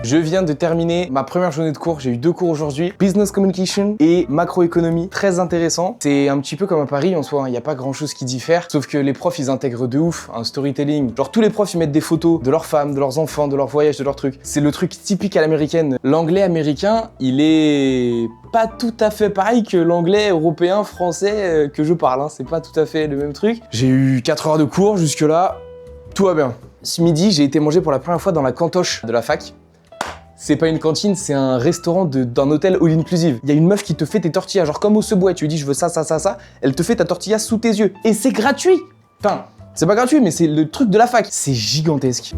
Je viens de terminer ma première journée de cours. J'ai eu 2 cours aujourd'hui. Business Communication et macroéconomie. Très intéressant. C'est un petit peu comme à Paris en soi. Il n'y a pas grand chose qui diffère. Sauf que les profs, ils intègrent de ouf un storytelling. Genre tous les profs, ils mettent des photos de leurs femmes, de leurs enfants, de leurs voyages, de leurs trucs. C'est le truc typique à l'américaine. L'anglais américain, il est pas tout à fait pareil que l'anglais européen, français que je parle. C'est pas tout à fait le même truc. J'ai eu 4 heures de cours jusque-là. Tout va bien. Ce midi, j'ai été manger pour la première fois dans la cantoche de la fac. C'est pas une cantine, c'est un restaurant d'un hôtel all-inclusive. Il y a une meuf qui te fait tes tortillas, genre comme au Subway, tu lui dis je veux ça, ça, ça, ça, elle te fait ta tortilla sous tes yeux. Et c'est gratuit. Enfin, c'est pas gratuit, mais c'est le truc de la fac. C'est gigantesque.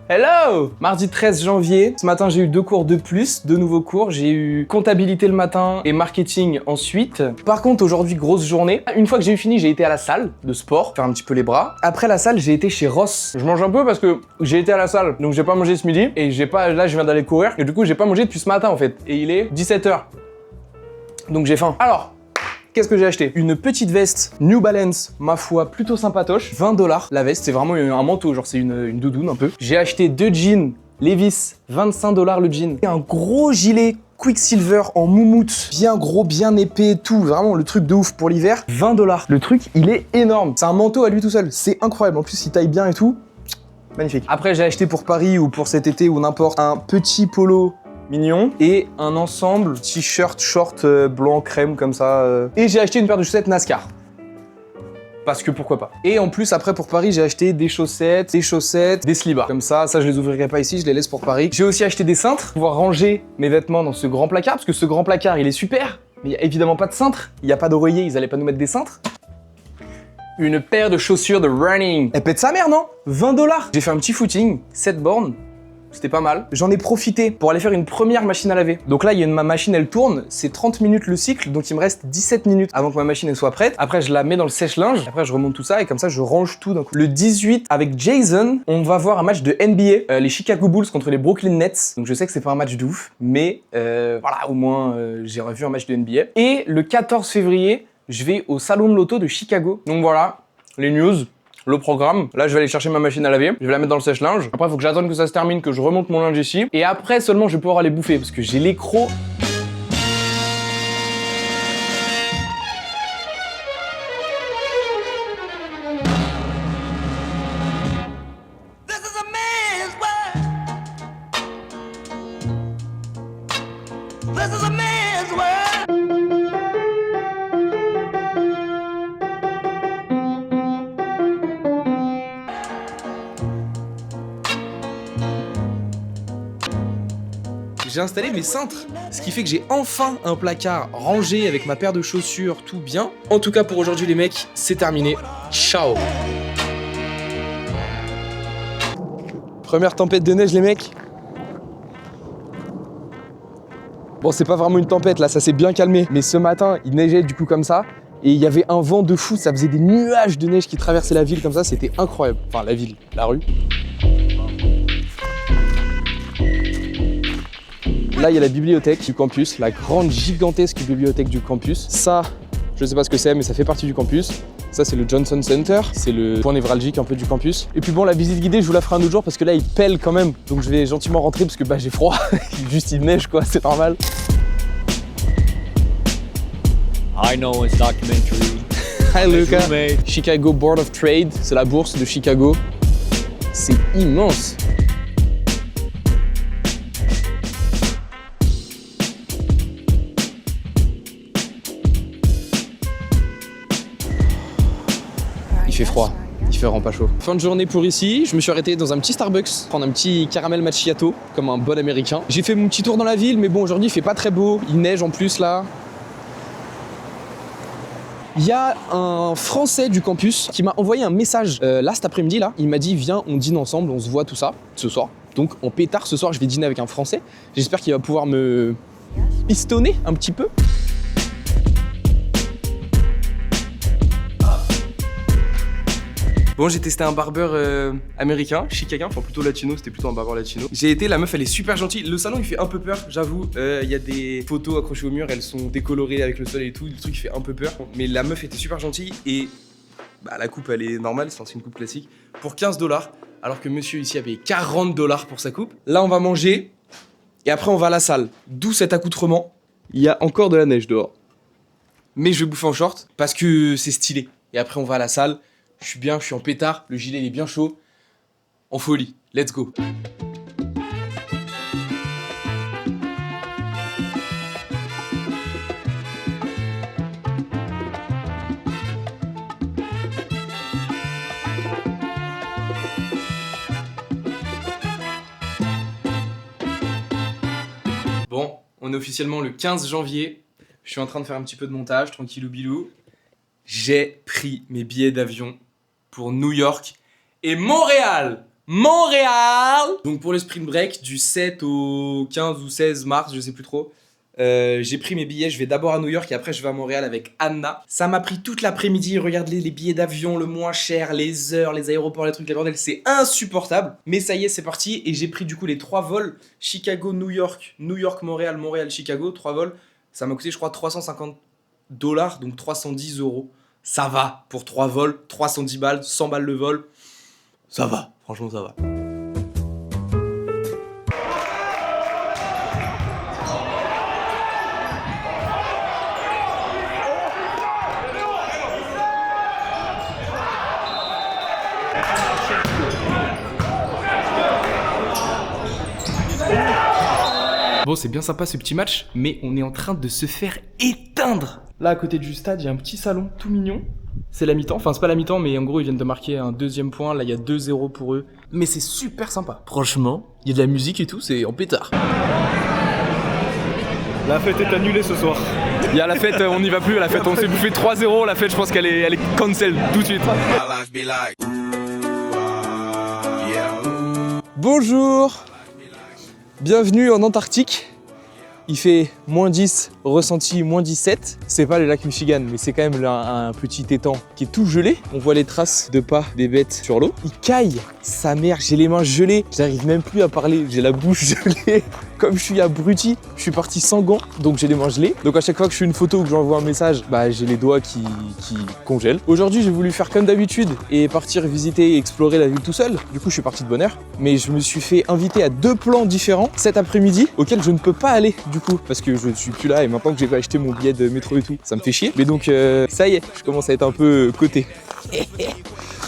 Hello! Mardi 13 janvier, ce matin j'ai eu 2 cours de plus, 2 nouveaux cours. J'ai eu comptabilité le matin et marketing ensuite. Par contre aujourd'hui, grosse journée. Une fois que j'ai eu fini, j'ai été à la salle de sport, faire un petit peu les bras. Après la salle, j'ai été chez Ross. Je mange un peu parce que j'ai été à la salle, donc j'ai pas mangé ce midi. Et là je viens d'aller courir, et du coup j'ai pas mangé depuis ce matin en fait. Et il est 17h. Donc j'ai faim. Alors, qu'est-ce que j'ai acheté? Une petite veste New Balance, ma foi, plutôt sympatoche. 20 $. La veste, c'est vraiment un manteau, genre c'est une doudoune un peu. J'ai acheté 2 jeans Levi's, 25 $ le jean. Et un gros gilet Quicksilver en moumoute, bien gros, bien épais, tout. Vraiment le truc de ouf pour l'hiver. 20 $. Le truc, il est énorme. C'est un manteau à lui tout seul. C'est incroyable. En plus, il taille bien et tout. Magnifique. Après, j'ai acheté pour Paris ou pour cet été ou n'importe un petit polo mignon et un ensemble t-shirt, short blanc crème comme ça. Et j'ai acheté une paire de chaussettes NASCAR. Parce que pourquoi pas. Et en plus après pour Paris j'ai acheté des chaussettes, des slibards. Comme ça je les ouvrirai pas ici, je les laisse pour Paris. J'ai aussi acheté des cintres pour pouvoir ranger mes vêtements dans ce grand placard parce que ce grand placard il est super. Mais il n'y a évidemment pas de cintre, il n'y a pas d'oreiller, ils allaient pas nous mettre des cintres. Une paire de chaussures de running. Elle pète sa mère non? 20 $. J'ai fait un petit footing, 7 bornes. C'était pas mal. J'en ai profité pour aller faire une première machine à laver. Donc là, ma machine, elle tourne. C'est 30 minutes le cycle, donc il me reste 17 minutes avant que ma machine elle soit prête. Après, je la mets dans le sèche-linge. Après, je remonte tout ça et comme ça, je range tout d'un coup. Le 18, avec Jason, on va voir un match de NBA. Les Chicago Bulls contre les Brooklyn Nets. Donc je sais que c'est pas un match de ouf, mais voilà, au moins, j'ai revu un match de NBA. Et le 14 février, je vais au salon de l'auto de Chicago. Donc voilà, les news. Le programme, là je vais aller chercher ma machine à laver, je vais la mettre dans le sèche-linge. Après il faut que j'attende que ça se termine, que je remonte mon linge ici. Et après seulement je vais pouvoir aller bouffer parce que j'ai les crocs. J'ai installé mes cintres, ce qui fait que j'ai enfin un placard rangé avec ma paire de chaussures, tout bien. En tout cas pour aujourd'hui les mecs, c'est terminé. Ciao. Première tempête de neige les mecs. Bon c'est pas vraiment une tempête là, ça s'est bien calmé. Mais ce matin il neigeait du coup comme ça. Et il y avait un vent de fou, ça faisait des nuages de neige qui traversaient la ville comme ça, c'était incroyable. Enfin la ville, la rue. Là, il y a la bibliothèque du campus, la grande, gigantesque bibliothèque du campus. Ça, je sais pas ce que c'est, mais ça fait partie du campus. Ça, c'est le Johnson Center, c'est le point névralgique un peu du campus. Et puis bon, la visite guidée, je vous la ferai un autre jour parce que là, il pèle quand même. Donc je vais gentiment rentrer parce que bah, j'ai froid. Juste, il neige quoi, c'est normal. I know it's documentary. Hi Luca. Chicago Board of Trade, c'est la bourse de Chicago. C'est immense. Il fait froid, il fait vraiment pas chaud. Fin de journée pour ici, je me suis arrêté dans un petit Starbucks, prendre un petit caramel macchiato, comme un bon américain. J'ai fait mon petit tour dans la ville, mais bon, aujourd'hui il fait pas très beau, il neige en plus là. Il y a un Français du campus qui m'a envoyé un message là cet après-midi là. Il m'a dit viens, on dîne ensemble, on se voit tout ça ce soir. Donc en pétard ce soir, je vais dîner avec un Français. J'espère qu'il va pouvoir me pistonner un petit peu. Bon, j'ai testé un barbeur américain, chicago, enfin plutôt latino, c'était plutôt un barbeur latino. J'ai été, la meuf elle est super gentille. Le salon il fait un peu peur, j'avoue. Il y a des photos accrochées au mur, elles sont décolorées avec le soleil et tout. Le truc il fait un peu peur. Mais la meuf était super gentille et bah, la coupe elle est normale, c'est une coupe classique. Pour 15 $, alors que monsieur ici a payé 40 $ pour sa coupe. Là, on va manger et après, on va à la salle. D'où cet accoutrement. Il y a encore de la neige dehors. Mais je vais bouffer en short parce que c'est stylé. Et après, on va à la salle. Je suis bien, je suis en pétard. Le gilet, il est bien chaud. En folie. Let's go. Bon, on est officiellement le 15 janvier. Je suis en train de faire un petit peu de montage, tranquillou bilou. J'ai pris mes billets d'avion pour New York et Montréal. Donc pour le Spring Break du 7 au 15 ou 16 mars, je sais plus trop. J'ai pris mes billets, je vais d'abord à New York et après je vais à Montréal avec Anna. Ça m'a pris toute l'après-midi, regardez les billets d'avion, le moins cher, les heures, les aéroports, les trucs, les bordels, c'est insupportable. Mais ça y est, c'est parti et j'ai pris du coup les 3 vols, Chicago-New York, New York-Montréal, Montréal-Chicago, 3 vols. Ça m'a coûté je crois 350 $, donc 310 €. Ça va pour 3 vols, 310 balles, 100 balles le vol. Ça va, franchement ça va. Bon, c'est bien sympa ce petit match, mais on est en train de se faire éteindre. Là, à côté du stade, il y a un petit salon tout mignon. C'est la mi-temps, enfin c'est pas la mi-temps, mais en gros ils viennent de marquer un deuxième point. Là, il y a 2-0 pour eux. Mais c'est super sympa. Franchement, il y a de la musique et tout, c'est en pétard. La fête est annulée ce soir. Il y a la fête, on n'y va plus à la fête. On s'est bouffé 3-0, la fête, je pense qu'elle est cancel tout de suite. Bonjour. Bienvenue en Antarctique. Il fait -10, ressenti -17. C'est pas le lac Michigan, mais c'est quand même un petit étang qui est tout gelé. On voit les traces de pas des bêtes sur l'eau. Il caille, sa mère, j'ai les mains gelées. J'arrive même plus à parler, j'ai la bouche gelée. Comme je suis abruti, je suis parti sans gants, donc j'ai les mains gelées. Donc à chaque fois que je fais une photo ou que j'envoie un message, bah j'ai les doigts qui congèlent. Aujourd'hui, j'ai voulu faire comme d'habitude et partir visiter et explorer la ville tout seul. Du coup, je suis parti de bonne heure. Mais je me suis fait inviter à 2 plans différents cet après-midi, auxquels je ne peux pas aller du coup, parce que je ne suis plus là et maintenant que j'ai acheté mon billet de métro et tout, ça me fait chier. Mais donc, ça y est, je commence à être un peu coté.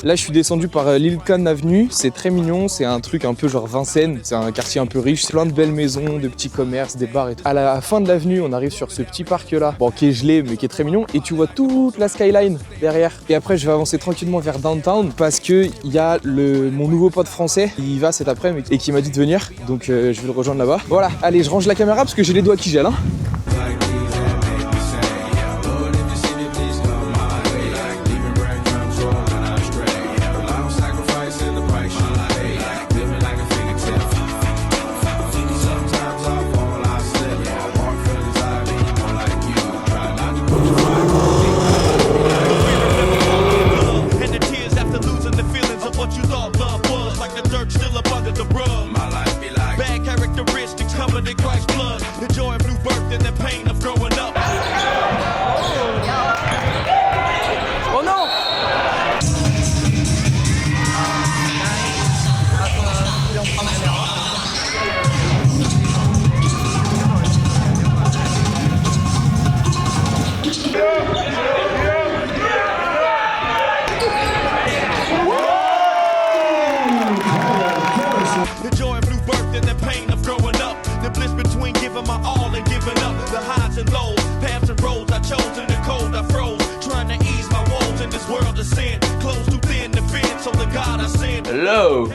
Là, je suis descendu par Lincoln Avenue, c'est très mignon, c'est un truc un peu genre Vincennes, c'est un quartier un peu riche, c'est plein de belles maisons, de petits commerces, des bars et tout. À la fin de l'avenue, on arrive sur ce petit parc-là, bon, qui est gelé, mais qui est très mignon, et tu vois toute la skyline derrière. Et après, je vais avancer tranquillement vers downtown, parce que il y a mon nouveau pote français, il y va cet après-midi, et qui m'a dit de venir, donc je vais le rejoindre là-bas. Voilà, allez, je range la caméra, parce que j'ai les doigts qui gèlent, hein. Hello!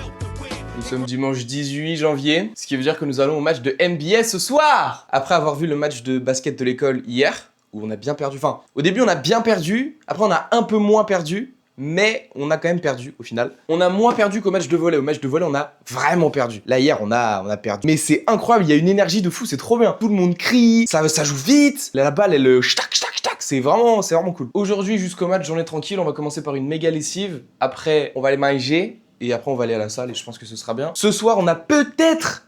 Nous sommes dimanche 18 janvier, ce qui veut dire que nous allons au match de NBA ce soir! Après avoir vu le match de basket de l'école hier, où on a bien perdu, enfin, au début on a bien perdu, après on a un peu moins perdu, mais on a quand même perdu au final. On a moins perdu qu'au match de volley. Au match de volley, on a vraiment perdu. Là, hier, on a perdu. Mais c'est incroyable, il y a une énergie de fou, c'est trop bien. Tout le monde crie, ça joue vite. La balle, elle ch'tac, ch'tac, ch'tac. C'est vraiment cool. Aujourd'hui, jusqu'au match, journée tranquille, on va commencer par une méga lessive. Après, on va aller manger. Et après, on va aller à la salle et je pense que ce sera bien. Ce soir, on a peut-être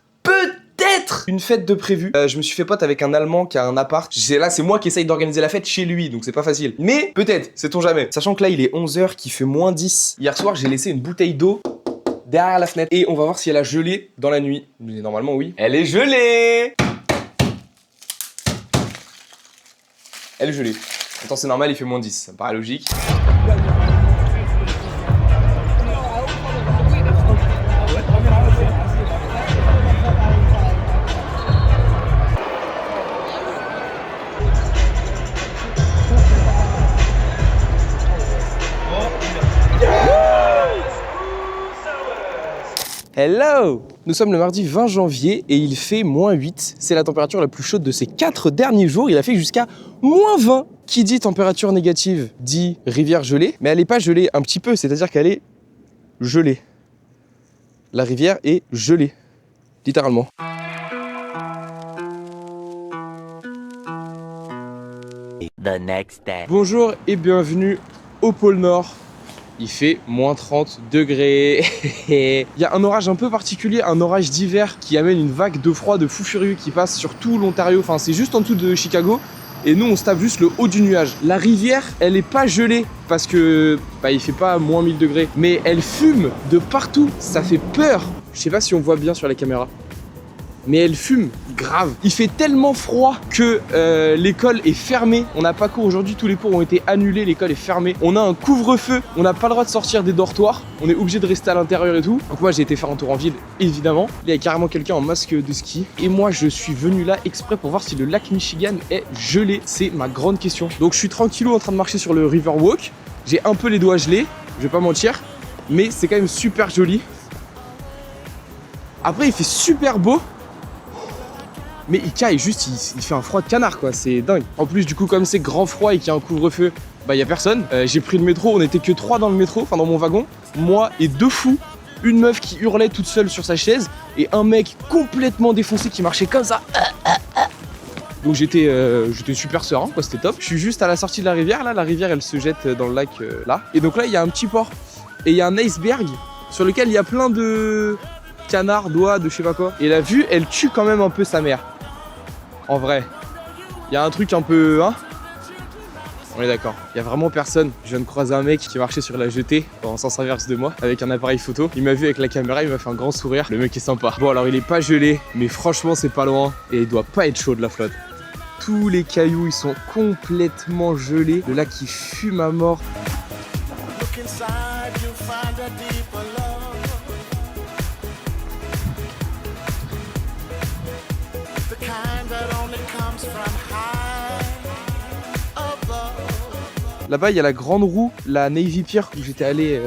une fête de prévu. Je me suis fait pote avec un Allemand qui a un appart. Là, c'est moi qui essaye d'organiser la fête chez lui, donc c'est pas facile. Mais peut-être, sait-on jamais. Sachant que là, il est 11h, qu'il fait -10. Hier soir, j'ai laissé une bouteille d'eau derrière la fenêtre. Et on va voir si elle a gelé dans la nuit. Mais normalement, oui. Elle est gelée! Elle est gelée. Attends, c'est normal, il fait -10. Ça me paraît logique. Hello! Nous sommes le mardi 20 janvier et il fait -8. C'est la température la plus chaude de ces 4 derniers jours. Il a fait jusqu'à -20. Qui dit température négative dit rivière gelée. Mais elle n'est pas gelée un petit peu, c'est-à-dire qu'elle est gelée. La rivière est gelée, littéralement. The next day. Bonjour et bienvenue au pôle Nord. Il fait -30 degrés. Il y a un orage un peu particulier, un orage d'hiver qui amène une vague de froid de fou furieux qui passe sur tout l'Ontario. Enfin, c'est juste en dessous de Chicago. Et nous, on se tape juste le haut du nuage. La rivière, elle est pas gelée parce que il fait pas -1000 degrés. Mais elle fume de partout. Ça fait peur. Je sais pas si on voit bien sur la caméra. Mais elle fume grave. Il fait tellement froid que l'école est fermée. On n'a pas cours aujourd'hui, tous les cours ont été annulés, l'école est fermée. On a un couvre-feu, on n'a pas le droit de sortir des dortoirs. On est obligé de rester à l'intérieur et tout. Donc moi j'ai été faire un tour en ville, évidemment. Il y a carrément quelqu'un en masque de ski. Et moi je suis venu là exprès pour voir si le lac Michigan est gelé. C'est ma grande question. Donc je suis tranquillou en train de marcher sur le Riverwalk. J'ai un peu les doigts gelés, je vais pas mentir. Mais c'est quand même super joli. Après il fait super beau. Mais il caille juste, il fait un froid de canard quoi, c'est dingue. En plus du coup comme c'est grand froid et qu'il y a un couvre-feu, y a personne. J'ai pris le métro, on était que 3 dans le métro, enfin dans mon wagon. Moi et 2 fous, une meuf qui hurlait toute seule sur sa chaise et un mec complètement défoncé qui marchait comme ça. Donc j'étais super serein quoi, c'était top. Je suis juste à la sortie de la rivière, là la rivière elle se jette dans le lac là. Et donc là il y a un petit port et il y a un iceberg sur lequel il y a plein de canards, d'oies, de je sais pas quoi. Et la vue elle tue quand même un peu sa mère. En vrai, il y a un truc un peu, hein. On est d'accord. Il y a vraiment personne. Je viens de croiser un mec qui marchait sur la jetée en sens inverse de moi avec un appareil photo. Il m'a vu avec la caméra, il m'a fait un grand sourire. Le mec est sympa. Bon alors il est pas gelé, mais franchement c'est pas loin et il doit pas être chaud de la flotte. Tous les cailloux ils sont complètement gelés. Le lac il fume à mort. Là-bas, il y a la grande roue, la Navy Pier où j'étais allé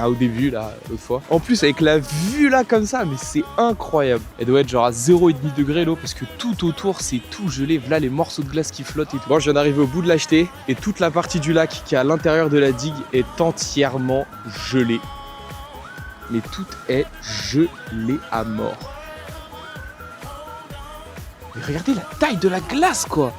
au début, là, l'autre fois. En plus, avec la vue là, comme ça, mais c'est incroyable. Elle doit être genre à 0,5 degrés l'eau parce que tout autour, c'est tout gelé. Voilà les morceaux de glace qui flottent et tout. Bon, je viens d'arriver au bout de la jetée et toute la partie du lac qui est à l'intérieur de la digue est entièrement gelée. Mais tout est gelé à mort. Mais regardez la taille de la glace, quoi!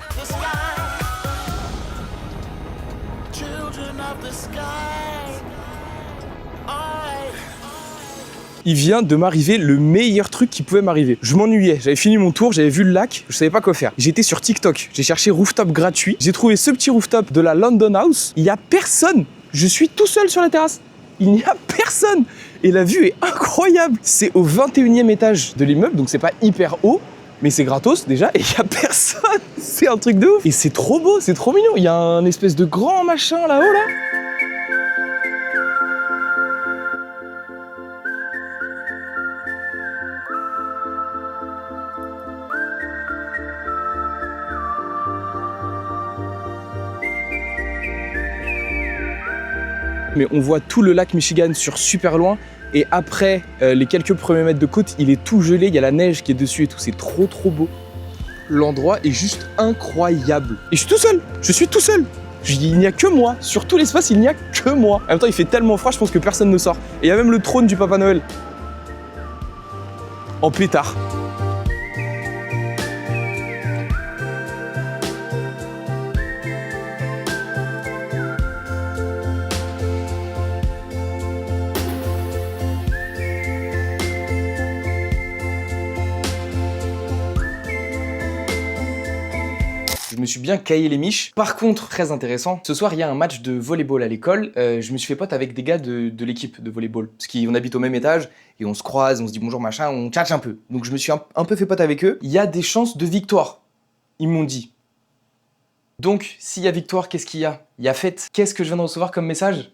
Il vient de m'arriver le meilleur truc qui pouvait m'arriver. Je m'ennuyais, j'avais fini mon tour, j'avais vu le lac, je savais pas quoi faire. J'étais sur TikTok, j'ai cherché rooftop gratuit, j'ai trouvé ce petit rooftop de la London House. Il y a personne, je suis tout seul sur la terrasse. Il n'y a personne et la vue est incroyable. C'est au 21e étage de l'immeuble, donc c'est pas hyper haut. Mais c'est gratos déjà et il y a personne. C'est un truc de ouf. Et c'est trop beau, c'est trop mignon. Il y a un espèce de grand machin là-haut là. Mais on voit tout le lac Michigan sur super loin. Et après les quelques premiers mètres de côte, il est tout gelé, il y a la neige qui est dessus et tout, c'est trop beau. L'endroit est juste incroyable. Et je suis tout seul. Il n'y a que moi, sur tout l'espace il n'y a que moi. En même temps il fait tellement froid, je pense que personne ne sort. Et il y a même le trône du Papa Noël. En pétard. me suis bien caillé les miches. Par contre, très intéressant, ce soir il y a un match de volleyball à l'école. Je me suis fait pote avec des gars de l'équipe de volleyball. Parce qu'on habite au même étage et on se croise, on se dit bonjour machin, on tchatche un peu. Donc je me suis un peu fait pote avec eux. Il y a des chances de victoire, ils m'ont dit. Donc s'il y a victoire, qu'est-ce qu'il y a? Il y a fête. Qu'est-ce que je viens de recevoir comme message?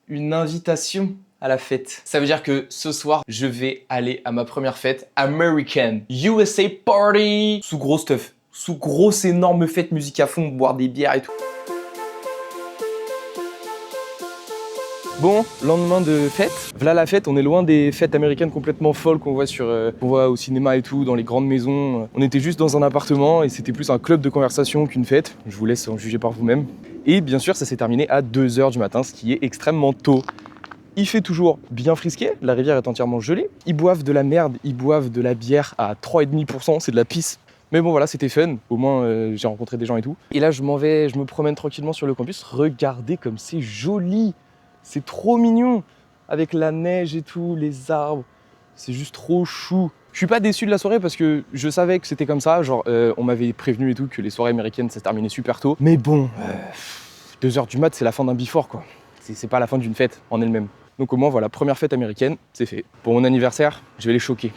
Une invitation à la fête. Ça veut dire que ce soir, je vais aller à ma première fête American USA Party sous gros stuff, sous grosse énorme fête, musique à fond, boire des bières et tout. Bon, lendemain de fête. Voilà la fête, on est loin des fêtes américaines complètement folles qu'on voit au cinéma et tout, dans les grandes maisons. On était juste dans un appartement et c'était plus un club de conversation qu'une fête. Je vous laisse en juger par vous-même. Et bien sûr, ça s'est terminé à 2 h du matin, ce qui est extrêmement tôt. Il fait toujours bien frisqué, la rivière est entièrement gelée. Ils boivent de la merde, ils boivent de la bière à 3,5%, c'est de la pisse. Mais bon voilà, c'était fun, au moins j'ai rencontré des gens et tout. Et là je m'en vais, je me promène tranquillement sur le campus. Regardez comme c'est joli, c'est trop mignon. Avec la neige et tout, les arbres, c'est juste trop chou. Je suis pas déçu de la soirée parce que je savais que c'était comme ça, genre on m'avait prévenu et tout que les soirées américaines ça se terminait super tôt. Mais bon, 2 h du mat c'est la fin d'un before quoi. C'est pas la fin d'une fête en elle-même. Donc au moins voilà, première fête américaine, c'est fait. Pour mon anniversaire, je vais les choquer.